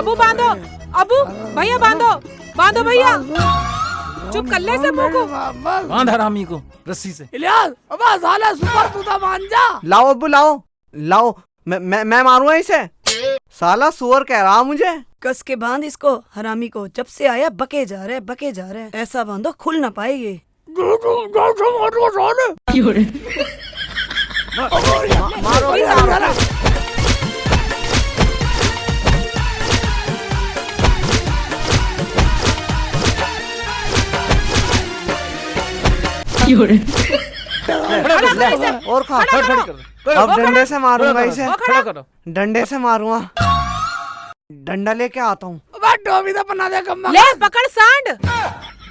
अबू बांधो, अबू भैया बांधो, बांधो भैया, चुप कर ले से मुंह को। बांध हरामी को रस्सी से। इलियास अब साला सुपर तू तो मान जा। लाओ अब्बू लाओ लाओ, मैं मारूंगा इसे। साला सुअर कह रहा मुझे। कस के बांध इसको, हरामी को। जब से आया बके जा रहे। ऐसा बांधो खुल ना पाए ये। मारो और खा। अब डंडे से मारूंगा इसे, डंडे से मारूंगा। डंडा लेके आता हूँ। ले पकड़ सांड।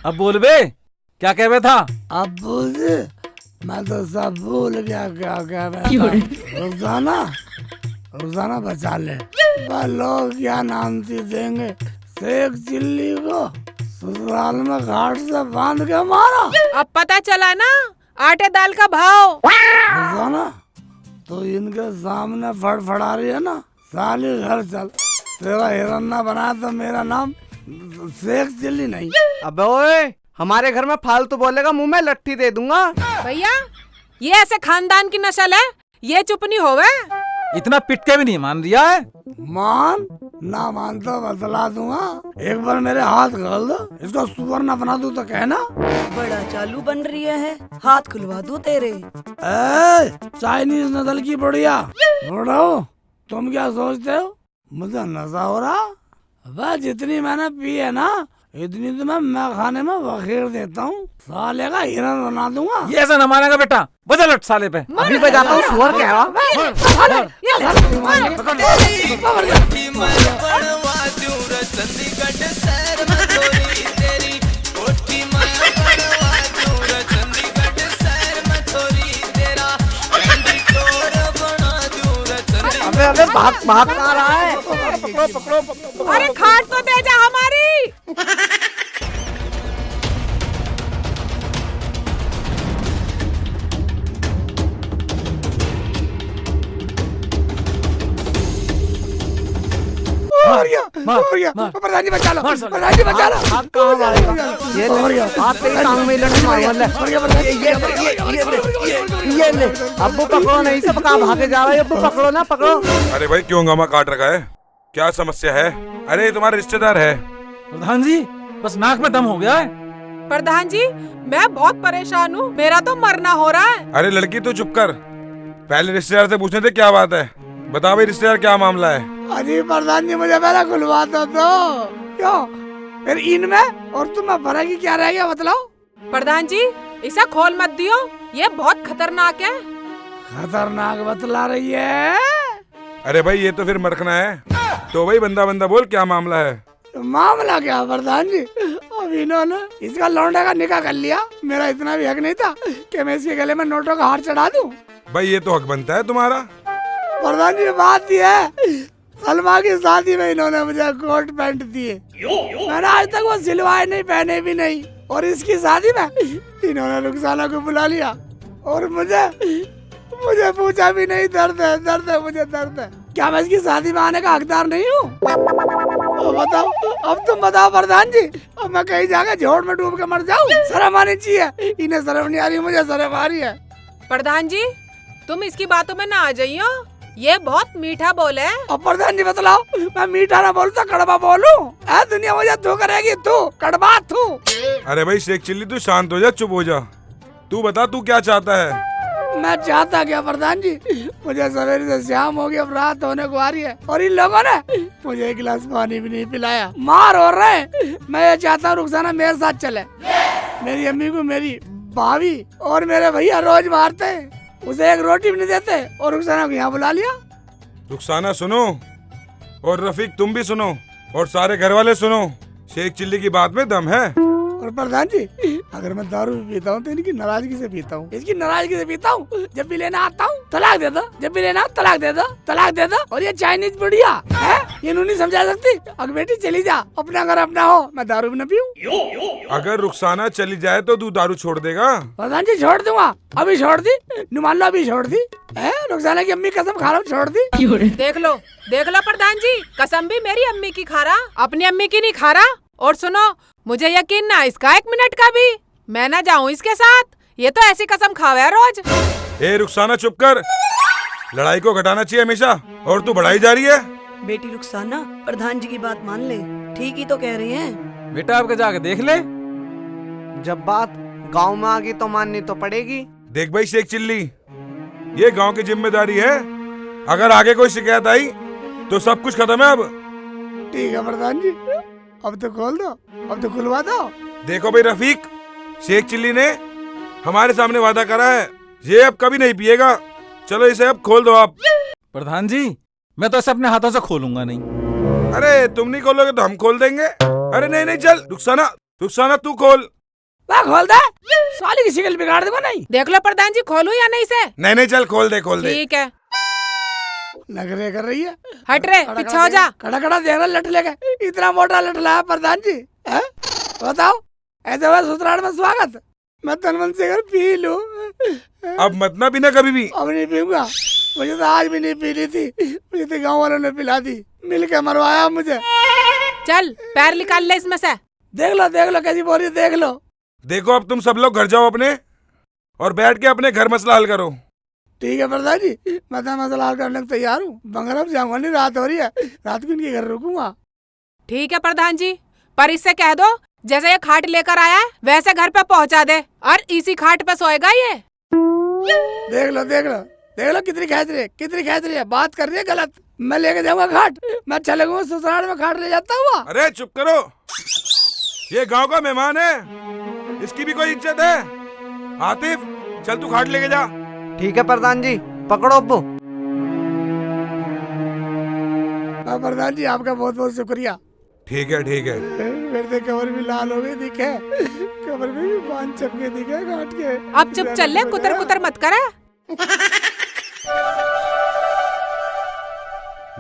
अब बोल बे, क्या कह रहा था? अब बोल, मैं तो सब भूल गया क्या कह रहा था। रुखसाना बचा ले। लोग क्या नाम से देंगे, शेख चिल्ली को ससुराल में घाट से बांध के मारा। अब पता चला ना आटे दाल का भाव। रुखसाना तो इनके सामने फड़फड़ा रही है ना, साली घर चल। तेरा हिरन्ना बना तो मेरा नाम शेख चिल्ली नहीं। अबे ओए, हमारे घर में फालतू बोलेगा मुंह में लट्ठी दे दूंगा। भैया ये ऐसे खानदान की नस्ल है, ये चुप नहीं होवे। इतना पिट के भी नहीं मान दिया है। मान ना मान तो बतला दूंगा। एक बार मेरे हाथ खोल दो, इसको सुअर ना बना दूं तो कहना। बड़ा चालू बन रही है, हाथ खुलवा दूं तेरे। चाइनीज नस्ल की बुढ़िया बुढ़ो, तुम क्या सोचते हो मुझे नशा हो रहा? वह जितनी मैंने पी है ना, इतनी तो मैं खाने में बखेर देता हूँ। साले का हिरन बना दूंगा। ये ऐसा न मानेगा बेटा, बदल लट साले पे। अभी बजाता हूँ, सुअर कह रहा। अबे भाग कहाँ रहा है? पकड़ो। अरे खाट तो दे जा हमारी। प्रधान जी बचा लो, प्रधान जी बचा लो। भाग कहाँ मारेगा? ये आते ही टांग में लड़ने मारूंगा। ये ले अब्बू पकड़ो, नहीं सब कहाँ भागे जा रहा है। अब्बू पकड़ो ना, पकड़ो। अरे भाई क्यों हंगामा काट रखा है, क्या समस्या है? अरे ये तुम्हारे रिश्तेदार है। प्रधान जी बस नाक में दम हो गया है। प्रधान जी मैं बहुत परेशान हूँ, मेरा तो मरना हो रहा है। अरे लड़की तू चुप कर, पहले रिश्तेदार से पूछने थे क्या बात है। बता भाई रिश्तेदार क्या मामला है? अरे प्रधान जी मुझे पहले खुलवाता तो क्यों फिर इनमें और तुम्हें फर्क ही क्या रह गया बताओ। प्रधान जी इसे खोल मत दियो, ये बहुत खतरनाक है। खतरनाक बतला रही है। अरे भाई ये तो फिर मरखना है। तो भाई बंदा बोल क्या मामला है? मामला क्या प्रधान जी, अब इन्होंने इसका लौंडे का निकाह कर लिया। मेरा इतना भी हक नहीं था कि मैं इसके गले में नोटों का हार चढ़ा दूं। भाई ये तो हक बनता है तुम्हारा। प्रधान जी बात ये है, सलमा की शादी में इन्होंने मुझे कोट पैंट दिए, मैंने आज तक वो सिलवाए नहीं, पहने भी नहीं। और इसकी शादी में इन्होंने रुखसाना को बुला लिया और मुझे पूछा भी नहीं। दर्द है मुझे दर्द है। क्या मैं इसकी शादी में आने का हकदार नहीं हूँ? बताओ, अब तुम बताओ प्रधान जी, अब मैं कहीं जाकर झोड़ में डूब के मर जाऊँ? शर्म आनी चाहिए। इन्हें शर्म नहीं आ रही, मुझे शर्म आ रही है। प्रधान जी तुम इसकी बातों में ना आ जाइयो, ये बहुत मीठा बोले। अब प्रधान जी बतलाओ, मैं मीठा ना बोलता कड़वा बोलूं? दुनिया मुझे तू करेगी, तू कड़वा तू। अरे भाई शेख चिल्ली तू शांत हो जा, चुप हो जा। तू बता तू क्या चाहता है? मैं चाहता क्या प्रधान जी, मुझे सवेरे से शाम हो गया, अब रात होने को आ रही है और इन लोगों ने मुझे एक गिलास पानी भी नहीं पिलाया। मार हो रहे। मैं ये चाहता हूँ रुखसाना मेरे साथ चले। मेरी अम्मी को मेरी भाभी और मेरे भैया रोज मारते हैं, उसे एक रोटी भी नहीं देते और रुखसाना को यहाँ बुला लिया। रुखसाना सुनो और रफीक तुम भी सुनो और सारे घर वाले सुनो, शेख चिल्ली की बात में दम है। और प्रधान जी अगर मैं दारू भी पीता हूँ तो इनकी नाराजगी से पीता हूँ, इसकी नाराजगी से पीता हूँ। जब भी लेना आता हूँ तलाक दे दो, जब भी लेना तलाक दे दो, तलाक दे दो। और ये चाइनीज बुढ़िया है ये नहीं समझा सकती। अगर बेटी चली जा, अपना घर अपना हो, मैं दारू भी न पीऊं। अगर रुखसाना चली जाए तो तू दारू छोड़ देगा? प्रधान जी छोड़ दूंगा, अभी छोड़ दी, मान लो अभी छोड़ दी। रुखसाना की अम्मी कसम खा रहा हूँ, छोड़ दी। देख लो प्रधान जी, कसम भी मेरी अम्मी की खा रहा, अपनी अम्मी की नहीं खा रहा। और सुनो, मुझे यकीन ना इसका 1 मिनट का भी, मैं ना जाऊँ इसके साथ। ये तो ऐसी कसम खावे है रोज। ए रुखसाना चुप कर, लड़ाई को घटाना चाहिए हमेशा, और तू बढ़ाई जा रही है। बेटी रुखसाना, प्रधान जी की बात मान ले, ठीक ही तो कह रही हैं। बेटा आपके जाके देख ले। जब बात गांव में आ गई तो माननी तो पड़ेगी। देख भाई शेख चिल्ली, ये गांव की जिम्मेदारी है। अगर आगे कोई शिकायत आई तो सब कुछ खत्म है अब। ठीक है प्रधान जी, अब तो खोल दो, अब तो खुलवा दो। देखो भाई रफीक, शेख चिल्ली ने हमारे सामने वादा करा है, ये अब कभी नहीं पिएगा। चलो इसे अब खोल दो आप। प्रधान जी, मैं तो इसे अपने हाथों से खोलूंगा नहीं। अरे तुम नहीं खोलोगे तो हम खोल देंगे। अरे नहीं नहीं, चल रुखसाना तू खोल। वाह खोल दे, साली की शिकल बिगाड़ दूंगा नहीं। देख लो प्रधान जी, खोलूं या नहीं से? नहीं चल खोल दे। ठीक है। नखरे कर रही है। हट रे, पीछे हो जा। खड़ा खड़ा देख रहा लट लेके, इतना मोटा लट लाया प्रधान जी। बताओ, ऐसे हुआ ससुराल में स्वागत, मैं तन मन से कर पी लूं। अब मत ना पीना कभी भी। अब नहीं पीऊंगा, मुझे तो आज भी नहीं पी ली थी, मुझे तो गाँव वालों ने पिला दी, मिल के मरवाया मुझे। चल पैर निकाल ले इसमें से। देख लो कैसी बोल रही, देख लो। देखो अब तुम सब लोग घर जाओ अपने, और बैठ के अपने घर मसला हल करो। ठीक है प्रधान जी, मैं तो मसला हल करने को तैयार हूँ। बंगरब जाऊंगा नहीं, रात हो रही है, रात को इनके घर रुकूंगा। ठीक है प्रधान जी, पर इससे कह दो जैसे ये खाट लेकर आया है वैसे घर पे पहुंचा दे, और इसी खाट पे सोएगा ये। देख लो कितनी खेच रही है, बात कर रही है गलत। मैं लेके जाऊंगा खाट, मैं अच्छा लगूंगा ससुराल में खाट ले जाता हुआ। अरे चुप करो, ये गांव का मेहमान है, इसकी भी कोई इज्जत है। आतिफ चल तू खाट लेके जा। ठीक है प्रधान जी, पकड़ो अब्बू। प्रधान जी आपका बहुत बहुत शुक्रिया। ठीक है मेरे तो कमर भी लाल हो गई दिखे, कमर में भी बांध चपके दिखे काट के। अब चुप चल ले, कुतर मत करे।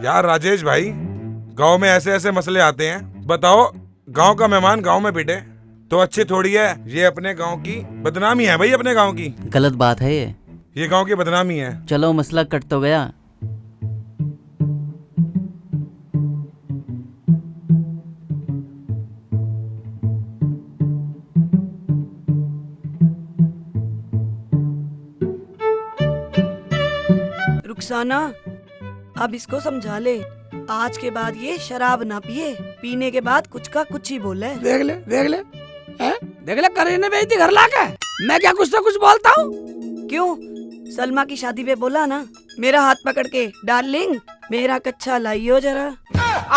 यार राजेश भाई, गांव में ऐसे ऐसे मसले आते हैं, बताओ गांव का मेहमान गांव में पिटे तो अच्छी थोड़ी है। ये अपने गांव की बदनामी है भाई, अपने गांव की गलत बात है ये गांव की बदनामी है। चलो मसला कट तो गया। रुखसाना, अब इसको समझा ले, आज के बाद ये शराब ना पिए, पीने के बाद कुछ का कुछ ही बोले। देख ले करीने बेइज्जती घर लाके। मैं क्या कुछ तो कुछ बोलता हूँ। क्यों? सलमा की शादी पे बोला ना, मेरा हाथ पकड़ के डार्लिंग मेरा कच्चा लाइयो जरा।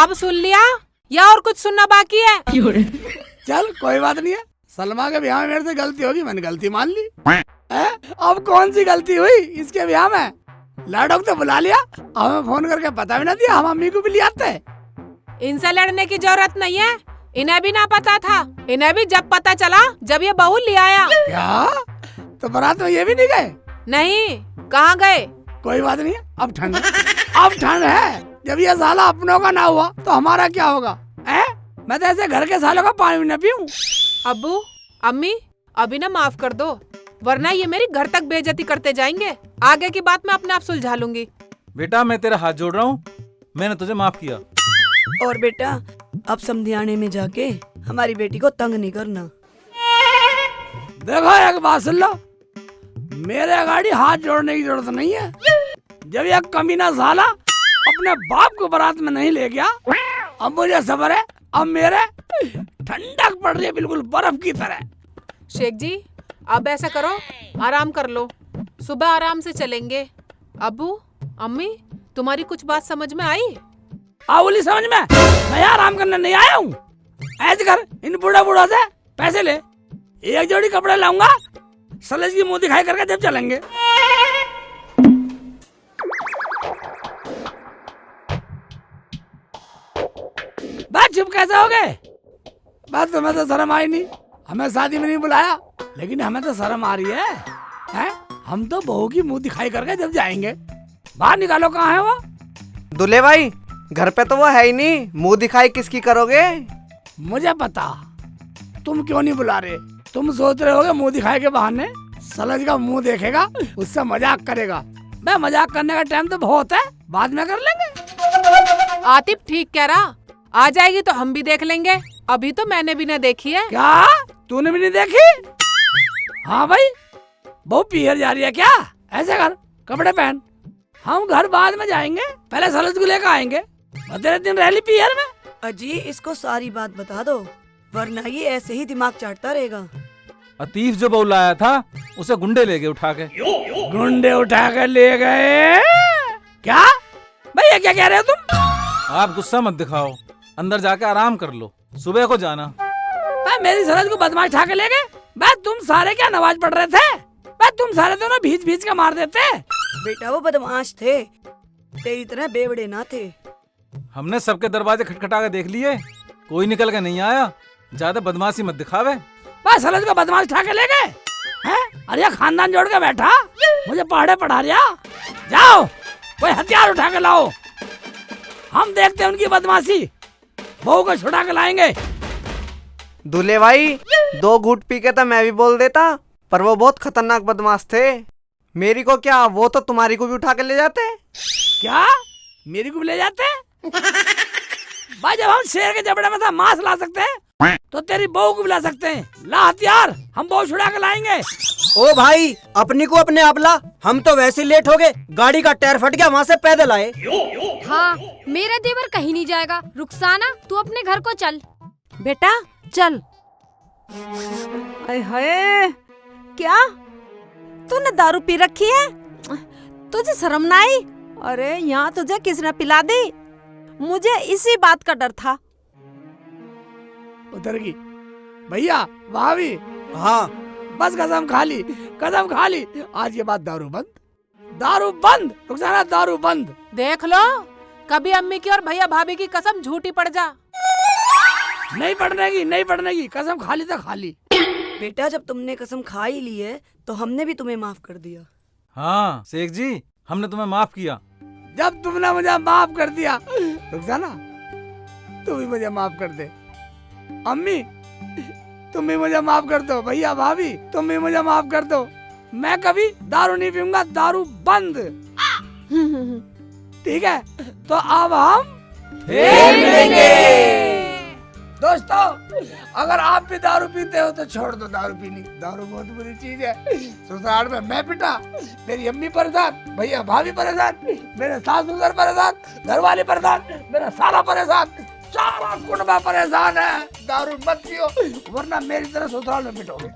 अब सुन लिया या और कुछ सुनना बाकी है? चल कोई बात नहीं है, सलमा के ब्याह में मेरे से गलती होगी, मैंने गलती मान ली। अब कौन सी गलती हुई इसके ब्याह में? लाडोक तो बुला लिया, हमें फोन करके पता भी ना दिया, हम अम्मी को भी ले आते। इनसे लड़ने की जरूरत नहीं है, इन्हें भी ना पता था। इन्हें भी जब पता चला जब ये बहू ले आया। क्या? तो बारात में ये भी नहीं गए? नहीं, कहाँ गए? कोई बात नहीं है, अब ठंड है। जब ये साला अपनों का ना हुआ तो हमारा क्या होगा? मैं तो ऐसे घर के सालों का पानी न पीऊं। अब्बू अम्मी अभी ना माफ कर दो, वरना ये मेरी घर तक बेइज्जती करते जाएंगे। आगे की बात मैं अपने आप सुलझा लूंगी। बेटा मैं तेरा हाथ जोड़ रहा हूँ, मैंने तुझे माफ किया। और बेटा अब समधियाने में जाके हमारी बेटी को तंग नहीं करना। देखो एक बात सुन लो, मेरे गाड़ी हाथ जोड़ने की जरूरत नहीं है। जब यह कमीना साला अपने बाप को बारात में नहीं ले गया, अब मुझे सब्र है। अब मेरे ठंडक पड़ रही है बिल्कुल बर्फ की तरह। शेख जी अब ऐसा करो, आराम कर लो, सुबह आराम से चलेंगे। अब्बू अम्मी तुम्हारी कुछ बात समझ में आई? बोली समझ में? मैं आराम करने नहीं आया हूँ। ऐसे कर, इन बूढ़ा से पैसे ले, एक जोड़ी कपड़े लाऊंगा, सलेज की मुंह दिखाई करके जब चलेंगे। बात चुप कैसे हो गए? बात तुम्हें तो शर्म आई नहीं, हमें शादी में नहीं बुलाया, लेकिन हमें तो शर्म आ रही है? हम तो बहू की मुंह दिखाई करके जब जाएंगे। बाहर निकालो, कहाँ है वो? दूल्हे भाई घर पे तो वो है ही नहीं, मुंह दिखाई किसकी करोगे? मुझे पता तुम क्यों नहीं बुला रहे। तुम सोच रहे होगे मुंह दिखाए के बहाने सलज का मुंह देखेगा, उससे मजाक करेगा। मैं मजाक करने का टाइम तो बहुत है, बाद में कर लेंगे। आतिफ ठीक कह रहा, आ जाएगी तो हम भी देख लेंगे। अभी तो मैंने भी ना देखी है। क्या तूने भी नहीं देखी? हाँ भाई, बहुत पीहर जा रही है क्या? ऐसे कर, कपड़े पहन, हम घर बाद में जाएंगे, पहले सलज को लेकर आएंगे। तेरे दिन रह ली पीहर में। अजी इसको सारी बात बता दो, वरना ये ऐसे ही दिमाग चाटता रहेगा। अतीफ जो बहू लाया था उसे गुंडे ले गए उठा के। गुंडे उठा कर ले गए क्या? भैया क्या कह रहे हो तुम? आप गुस्सा मत दिखाओ, अंदर जाके आराम कर लो, सुबह को जाना। मेरी सरहद को बदमाश उठा के ले गए। मैं तुम सारे क्या नमाज पढ़ रहे थे? मैं तुम सारे दोनों भीज भीज के मार देते। बेटा वो बदमाश थे, तेरी तरह बेवड़े ना थे। हमने सबके दरवाजे खटखटा के देख लिए, कोई निकल के नहीं आया। ज्यादा बदमाशी मत दिखावे। बस सरहद को बदमाश उठा के ले गए हैं? अरे खानदान जोड़ के बैठा, मुझे पहाड़े पढ़ा रिया। जाओ कोई हथियार उठा के लाओ, हम देखते हैं उनकी बदमाशी। बहू को छुड़ा के लाएंगे। दूल्हे भाई, 2 घूंट पी के तो मैं भी बोल देता, पर वो बहुत खतरनाक बदमाश थे। मेरी को क्या, वो तो तुम्हारी को भी उठा के ले जाते। क्या मेरी को भी ले जाते? भाई जब हम शेर के जबड़े में था मांस ला सकते हैं, तो तेरी बहू को भी ला सकते हैं। ला हथियार, हम बहू छुड़ा के लाएंगे। ओ भाई, अपनी को अपने आप ला, हम तो वैसे लेट हो गए, गाड़ी का टायर फट गया, वहाँ से पैदल आए। हाँ, मेरा देवर कहीं नहीं जाएगा। रुखसाना तू अपने घर को चल। बेटा चल। हाय, क्या तूने दारू पी रखी है? तुझे शर्म ना आई? अरे यहाँ तुझे किसने पिला दी? मुझे इसी बात का डर था। उतर गई भैया, भाभी। हाँ बस कसम खा ली, कसम खा ली, आज के बाद दारू बंद, दारू बंद, रुखसाना दारू बंद। देख लो, कभी अम्मी की और भैया भाभी की कसम झूठी पड़ जा। नहीं पड़ने की कसम खा ली तो खा ली। बेटा जब तुमने कसम खा ही ली है, तो हमने भी तुम्हें माफ कर दिया। हाँ शेख जी, हमने तुम्हें माफ किया। जब तुमने मुझे माफ कर दिया, रुखसाना तू भी मुझे माफ कर दे। अम्मी तुम भी मुझे माफ कर दो। भैया भाभी तुम भी मुझे माफ कर दो। मैं कभी दारू नहीं पीऊंगा, दारू बंद। ठीक है, तो अब हम फिर मिलेंगे। दोस्तों, अगर आप भी दारू पीते हो तो छोड़ दो दारू पीनी। दारू बहुत बुरी चीज है। ससुराल में मैं पिटा, मेरी अम्मी परेशान, भैया भाभी परेशान, मेरे सास ससुर परेशान, घरवाले परेशान, मेरा साला परेशान, सारा कुटुंब परेशान है। दारू मत पियो, वरना मेरी तरह ससुराल में पिटोगे।